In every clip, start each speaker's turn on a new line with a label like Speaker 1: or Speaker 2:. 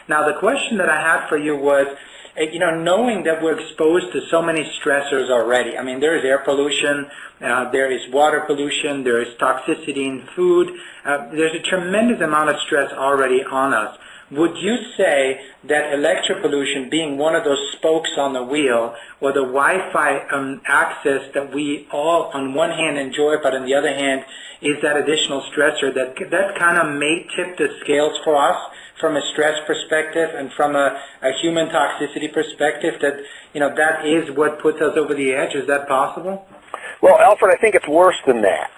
Speaker 1: Now, the question that I had for you was, knowing that we're exposed to so many stressors already. I mean, there is air pollution, there is water pollution, there is toxicity in food. There's a tremendous amount of stress already on us. Would you say that electropollution, being one of those spokes on the wheel, or the Wi-Fi access that we all on one hand enjoy, but on the other hand is that additional stressor that kind of may tip the scales for us from a stress perspective and from a human toxicity perspective, that that is what puts us over the edge? Is that possible?
Speaker 2: Well, Alfred, I think it's worse than that.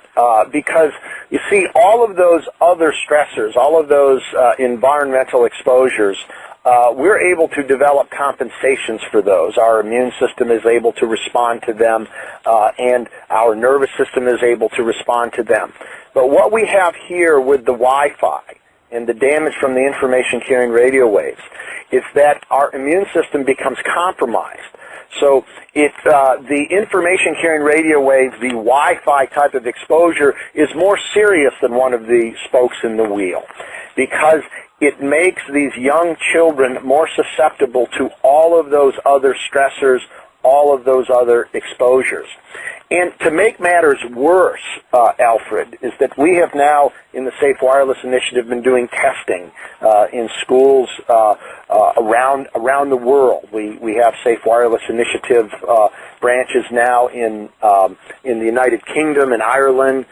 Speaker 2: Because, you see, all of those other stressors, all of those environmental exposures, we're able to develop compensations for those. Our immune system is able to respond to them, and our nervous system is able to respond to them. But what we have here with the Wi-Fi and the damage from the information-carrying radio waves is that our immune system becomes compromised. So the information-carrying radio waves, the Wi-Fi type of exposure, is more serious than one of the spokes in the wheel, because it makes these young children more susceptible to all of those other stressors, all of those other exposures. And to make matters worse, Alfred, is that we have now, in the Safe Wireless Initiative, been doing testing in schools around the world. We have Safe Wireless Initiative branches now in the United Kingdom, in Ireland,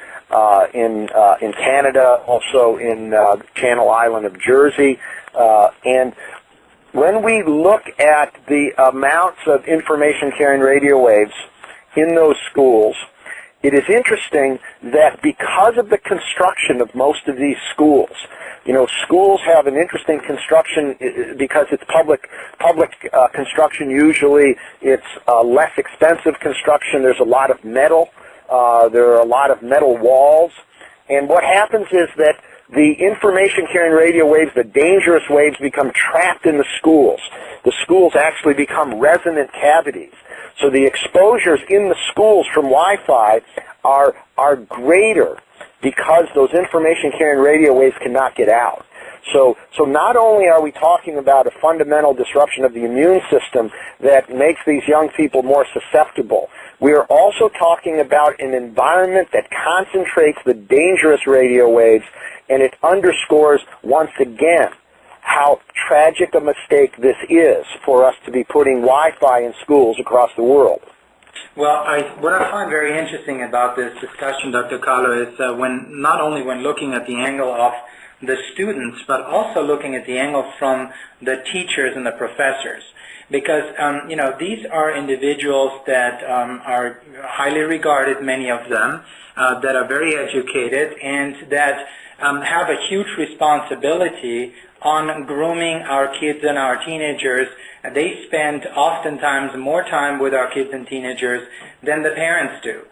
Speaker 2: in Canada, also in Channel Island of Jersey, and when we look at the amounts of information-carrying radio waves in those schools, it is interesting that because of the construction of most of these schools, schools have an interesting construction because it's public construction. Usually it's less expensive construction. There's a lot of metal. There are a lot of metal walls. And what happens is that the information-carrying radio waves, the dangerous waves, become trapped in the schools. The schools actually become resonant cavities. So the exposures in the schools from Wi-Fi are greater because those information-carrying radio waves cannot get out. So not only are we talking about a fundamental disruption of the immune system that makes these young people more susceptible, we are also talking about an environment that concentrates the dangerous radio waves, and it underscores once again how tragic a mistake this is for us to be putting Wi-Fi in schools across the world.
Speaker 1: Well, what I find very interesting about this discussion, Dr. Kahlo, is not only when looking at the angle of the students, but also looking at the angle from the teachers and the professors. Because, these are individuals that are highly regarded, many of them, that are very educated, and that have a huge responsibility on grooming our kids and our teenagers. They spend oftentimes more time with our kids and teenagers than the parents do.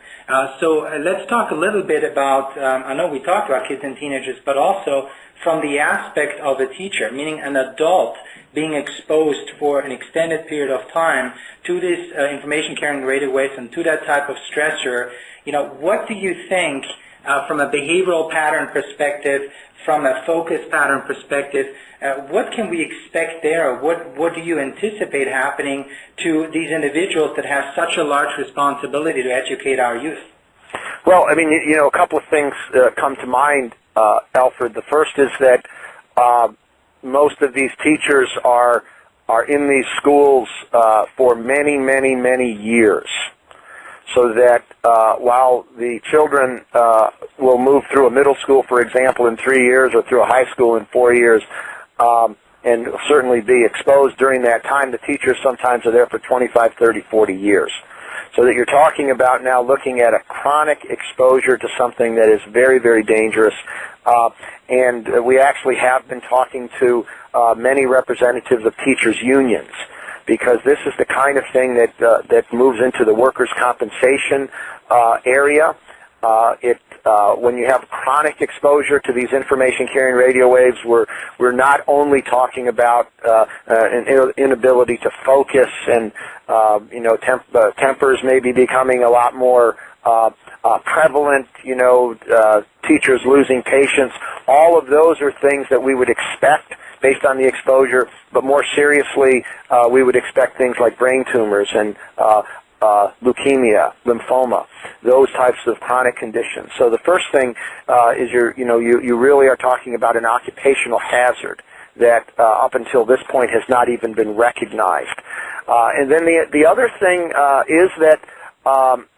Speaker 1: So let's talk a little bit about, I know we talked about kids and teenagers, but also from the aspect of a teacher, meaning an adult being exposed for an extended period of time to this information-carrying radio waves and to that type of stressor. What do you think from a behavioral pattern perspective, from a focus pattern perspective, what can we expect there? What do you anticipate happening to these individuals that have such a large responsibility to educate our youth?
Speaker 2: Well, a couple of things come to mind, Alfred. The first is that most of these teachers are in these schools for many, many, many years. So that while the children will move through a middle school, for example, in 3 years, or through a high school in 4 years, and certainly be exposed during that time, the teachers sometimes are there for 25, 30, 40 years. So that you're talking about now looking at a chronic exposure to something that is very, very dangerous. And we actually have been talking to many representatives of teachers' unions, because this is the kind of thing that moves into the workers' compensation area. When you have chronic exposure to these information-carrying radio waves, we're not only talking about an inability to focus, and tempers may be becoming a lot more prevalent. Teachers losing patience. All of those are things that we would expect based on the exposure, but more seriously, we would expect things like brain tumors and leukemia, lymphoma, those types of chronic conditions. So the first thing is you really are talking about an occupational hazard that up until this point has not even been recognized. And then the other thing is that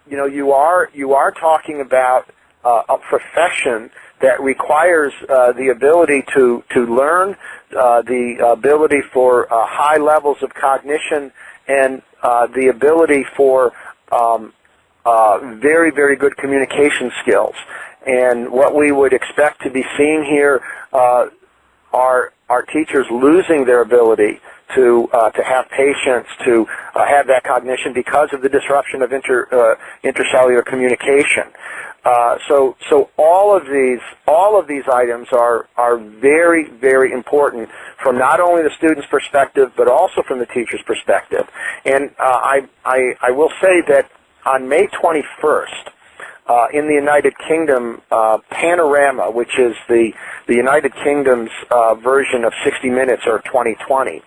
Speaker 2: you are talking about a profession that requires the ability to learn, the ability for high levels of cognition, and the ability for very, very good communication skills. And what we would expect to be seeing here are teachers losing their ability to have patience, to have that cognition because of the disruption of intercellular communication. So all of these items are very, very important from not only the student's perspective but also from the teacher's perspective. And I will say that on May 21st, in the United Kingdom, Panorama, which is the United Kingdom's version of 60 Minutes or 2020,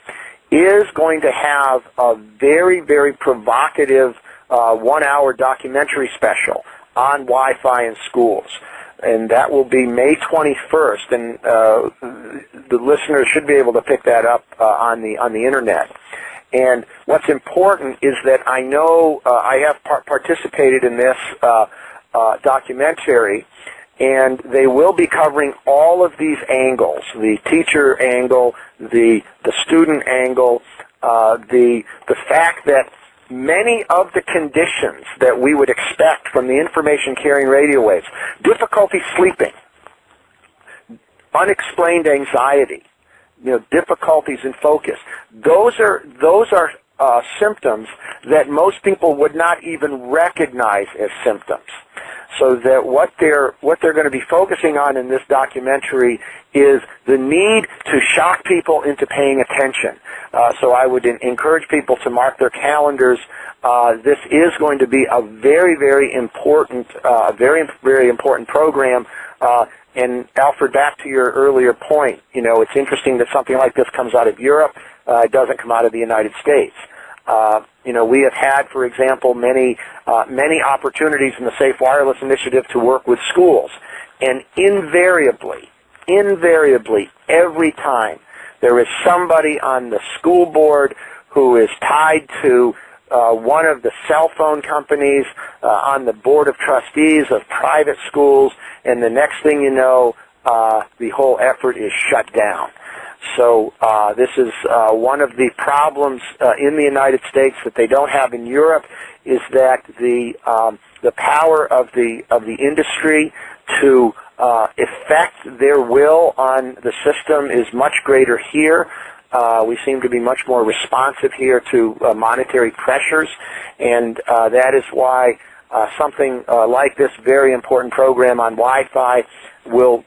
Speaker 2: is going to have a very, very provocative 1-hour documentary special on Wi-Fi in schools. And that will be May 21st, and the listeners should be able to pick that up on the internet. And what's important is that I know I have participated in this documentary, and they will be covering all of these angles: the teacher angle, the student angle, the fact that many of the conditions that we would expect from the information-carrying radio waves, difficulty sleeping, unexplained anxiety, difficulties in focus, those are symptoms that most people would not even recognize as symptoms. So that what they're going to be focusing on in this documentary is the need to shock people into paying attention. So I would encourage people to mark their calendars. This is going to be a very, very important, very important program. And Alfred, back to your earlier point, it's interesting that something like this comes out of Europe. It doesn't come out of the United States. We have had, for example, many opportunities in the Safe Wireless Initiative to work with schools, and invariably, every time there is somebody on the school board who is tied to one of the cell phone companies, on the board of trustees of private schools, and the next thing you know, the whole effort is shut down. So this is one of the problems in the United States that they don't have in Europe, is that the power of the industry to effect their will on the system is much greater here. We seem to be much more responsive here to monetary pressures, and that is why something like this very important program on Wi-Fi will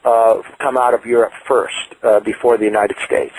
Speaker 2: come out of Europe first before the United States.